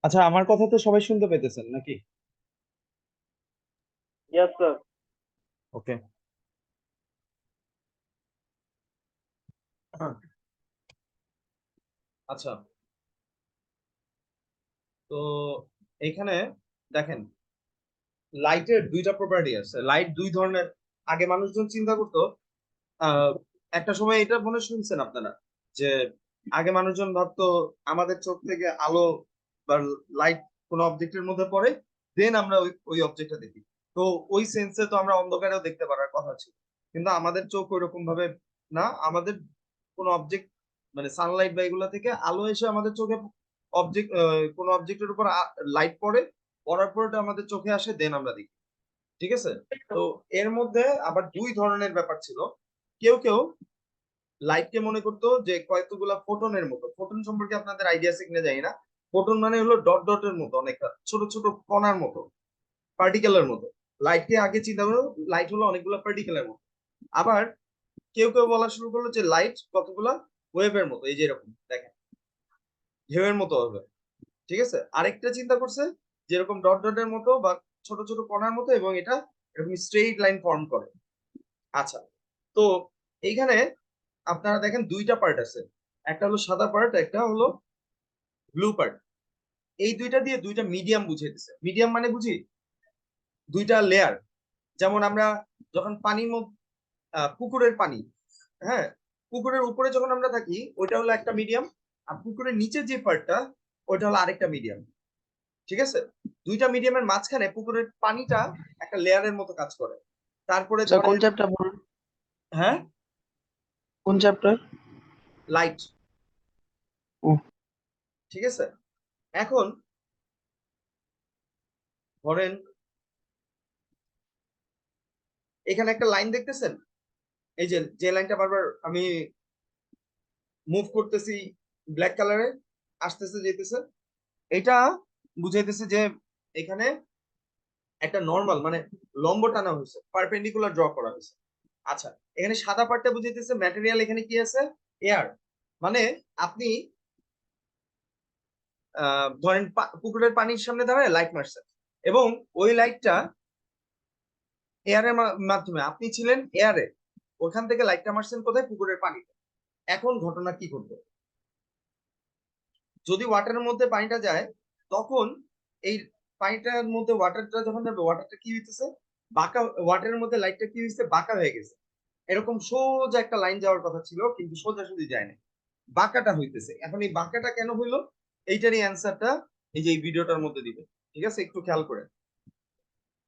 আচ্ছা, আমার কথা তো সবাই শুনতে পেতেছেন নাকি? Yes, sir. ওকে। আচ্ছা, তো এখানে দেখেন, লাইটের দুইটা প্রপার্টি আছে। লাইট দুই ধরনের। আগে মানুষজন চিন্তা করতো, আহ একটা সময় এটা মনে শুনছেন আপনারা, যে আগে মানুষজন ভাবতো আমাদের চোখ থেকে আলো বা লাইট কোন অবজেক্টের মধ্যে পড়ে, দেন আমরা ওই অবজেক্টটা দেখি। তো ওই সেন্সে তো আমরা অন্ধকারেও দেখতে পারার কথা ছিল, কিন্তু আমাদের চোখ ওইরকম ভাবে না। আমাদের কোন অবজেক্ট মানে সানলাইট বা এগুলা থেকে আলো এসে আমাদের চোখে অবজেক্ট, কোন অবজেক্টের উপর লাইট পড়ে, পড়ার পর ওটা আমাদের চোখে আসে, দেন আমরা দেখি। ঠিক আছে? তো এর মধ্যে আবার দুই ধরনের ব্যাপার ছিল। কেউ কেউ লাইটকে মনে করতো যে কয়েকগুলা ফোটনের মতো। ফোটন সম্পর্কে আপনাদের আইডিয়া আছে কিনা জানি না। ফোটন মানে হলো ডট ডটের মতো, অনেকটা ছোট ছোট কণার মতো, পার্টিকেলের মতো। লাইটকে আগে চিন্তা করো, লাইট হলো অনেকগুলো পার্টিকেলের মতো। আবার কেউ কেউ বলা শুরু করলো যে লাইট কতগুলা ওয়েভের মতো, এই যে এরকম দেখেন, ঢেউয়ের মতো হবে। ঠিক আছে? আরেকটা চিন্তা করছে যেরকম ডট ডটের মতো বা ছোট ছোট কণার মতো, এবং এটা এরকম স্ট্রেইট লাইন ফর্ম করে। আচ্ছা, তো এইখানে আপনারা দেখেন দুইটা পার্ট আছে। একটা হলো সাদা পার্ট, একটা হলো ব্লু পার্ট। এই দুইটা দিয়ে দুইটা মিডিয়াম বুঝিয়ে দিচ্ছে। মিডিয়াম মানে বুঝি দুইটা লেয়ার। যেমন আমরা যখন পানির মধ্যে, পুকুরের পানি, হ্যাঁ, পুকুরের উপরে যখন আমরা থাকি ওইটা হলো একটা মিডিয়াম, আর পুকুরের নিচে যে পার্টটা ওইটা হলো আরেকটা মিডিয়াম। ঠিক আছে? দুইটা মিডিয়ামের মাঝখানে পুকুরের পানিটা একটা লেয়ারের মতো কাজ করে। তারপরে স্যার কোন ধরেন, চ্যাপ্টার বলুন? হ্যাঁ, কোন চ্যাপ্টার? লাইট। ও ঠিক আছে? এখন ধরেন এখানে একটা লাইন দেখতেছেন, এই যে যে লাইনটা বারবার আমি মুভ করতেছি, ব্ল্যাক কালারে আসতেছে যেতেছে, এটা বুঝাইতেছে যে এখানে একটা নর্মাল মানে লম্ব টানা হয়েছে, পারপেন্ডিকুলার ড্র করা হয়েছে। আচ্ছা, এখানে সাদা পার্টটা বুঝাইতেছে ম্যাটেরিয়াল, এখানে কি আছে? এয়ার। মানে আপনি ধরেন পুকুরের পানির সামনে দাঁড়ায় লাইট মারছে, এবং ওই লাইটটা এয়ারের মাধ্যমে, আপনি ছিলেন এয়ারে, ওখান থেকে লাইটটা মারছেন কোথায়? পুকুরের পানিতে। এখন ঘটনা কি ঘটবে? যদি ওয়াটারের মধ্যে পানিটা যায়, তখন এই পানিটার মধ্যে ওয়াটারটা যখন যাবে, ওয়াটারটা কি হইতেছে? বাঁকা। ওয়াটারের মধ্যে লাইটটা কি হয়েছে? বাঁকা হয়ে গেছে। এরকম সোজা একটা লাইন যাওয়ার কথা ছিল, কিন্তু সোজাসুজি যায় না, বাঁকাটা হইতেছে। এখন এই বাঁকাটা কেন হইলো, এইটারই অ্যান্সারটা এই যে এই ভিডিওটার মধ্যে দিবে। ঠিক আছে? একটু খেয়াল করে।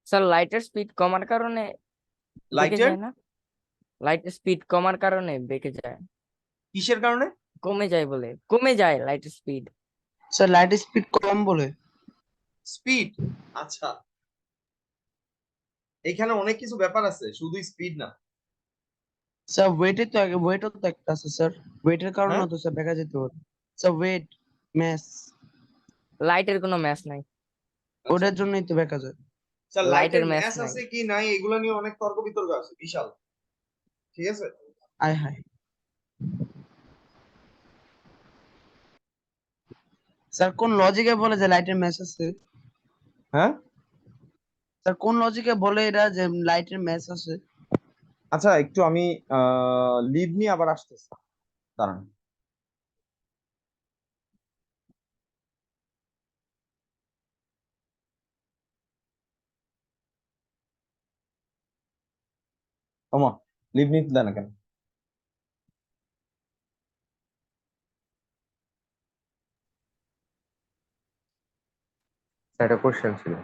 স্যার লাইটের স্পিড কমার কারণে বেঁকে লাইটের যায় না? লাইটের স্পিড কমার কারণে বেঁকে যায়, কিসের কারণে? কমে যায় বলে, কমে যায় লাইটের স্পিড। স্যার লাইট স্পিড কম বলে। স্পিড। আচ্ছা, এখানে অনেক কিছু ব্যাপার আছে, শুধু স্পিড না। স্যার ওয়েটও তো একটা আছে স্যার। ওয়েটের কারণে হ্যাঁ, তো স্যার দেখা যেতে পারে। স্যার ওয়েট, ম্যাস, লাইটের কোনো ম্যাচ নাই। আচ্ছা। ওটার জন্যই তো দেখা যায়। স্যার, লাইটের লাইটের ম্যাচ ম্যাচ নাই। আছে কি নাই এগুলো নিয়ে অনেক তর্ক বিতর্ক আছে, বিশাল। ঠিক আছে? আয় হায়। স্যার কোন লজিকে বলে যে লাইটের ম্যাচ আছে? হ্যাঁ, স্যার কোন লজিকে বলে এটা যে লাইটের ম্যাচ আছে? আচ্ছা, একটু আমি লিভ নিয়ে আবার আসতেছি, দাঁড়ান। ওমা, লিভ নিতে দেয় না কেন? একটা কোশ্চেন ছিল।